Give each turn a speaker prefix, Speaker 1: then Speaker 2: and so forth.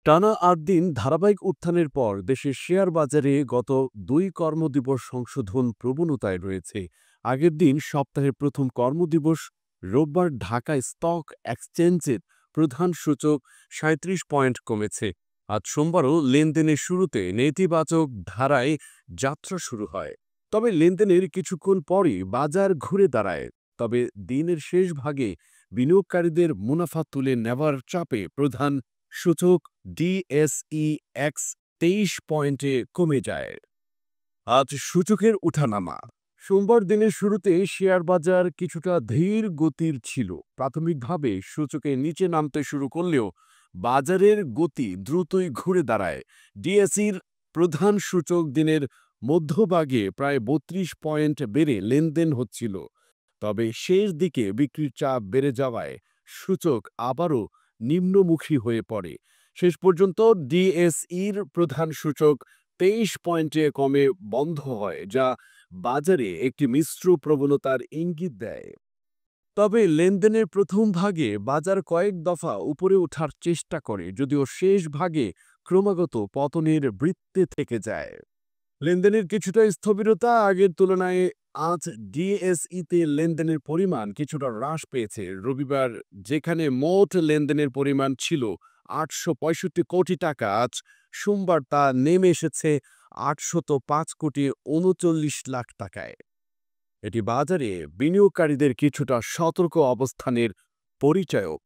Speaker 1: টানা ৮ দিন ধারাবাহিক উত্থানের পর দেশের শেয়ার বাজারে গত ২ কর্মদিবস সংশোধন প্রবণতায় রয়েছে। আগের দিন সপ্তাহের প্রথম কর্মদিবস রোববার ঢাকা স্টক এক্সচেঞ্জের প্রধান সূচক ৩৭ পয়েন্ট কমেছে। আজ সোমবারও লেনদেনের শুরুতে নেতিবাচক ধারায় যাত্রা শুরু হয়। তবে লেনদেনের কিছুক্ষণ পরই বাজার ঘুরে দাঁড়ায়। তবে দিনের শেষ ভাগে বিনিয়োগকারীদের মুনাফা তুলে নেওয়ার চাপে প্রধান সূচক ডিএসইএক্স ২৩ পয়েন্টে কমে যায়। আজ সূচকের ওঠানামা। সোমবার দিনের শুরুতে শেয়ার বাজার কিছুটা ধীর গতির ছিল। প্রাথমিকভাবে সূচকে নিচে নামতে শুরু করলেও বাজারের গতি দ্রুতই ঘুরে দাঁড়ায়। ডিএসইর প্রধান সূচক দিনের মধ্যভাগে প্রায় ৩২ পয়েন্ট বেড়ে লেনদেন হচ্ছিল। তবে শেষ দিকে বিক্রির চাপ বেড়ে যাওয়ায় সূচক আবারও নিম্নমুখী হয়ে পড়ে। শেষ পর্যন্ত ডিএসইর প্রধান সূচক ২৩ পয়েন্টে কমে বন্ধ হয়, যা বাজারে একটি মিশ্র প্রবণতার ইঙ্গিত দেয়। তবে লেনদেনের প্রথম ভাগে বাজার কয়েক দফা উপরে ওঠার চেষ্টা করে, যদিও শেষ ভাগে ক্রমাগত পতনের বৃত্তে থেকে যায়। লেনদেনের কিছুটা স্থবিরতা। আগের তুলনায় আজ ডিএসইতে লেনদেনের পরিমাণ কিছুটা হ্রাস পেয়েছে। রবিবার যেখানে মোট লেনদেনের পরিমাণ ছিল ৮৬৫ কোটি টাকা, আজ সোমবার তা নেমে এসেছে ৮০৫ কোটি ৩৯ লাখ টাকায়। এটি বাজারে বিনিয়োগকারীদের কিছুটা সতর্ক অবস্থানের পরিচায়ক।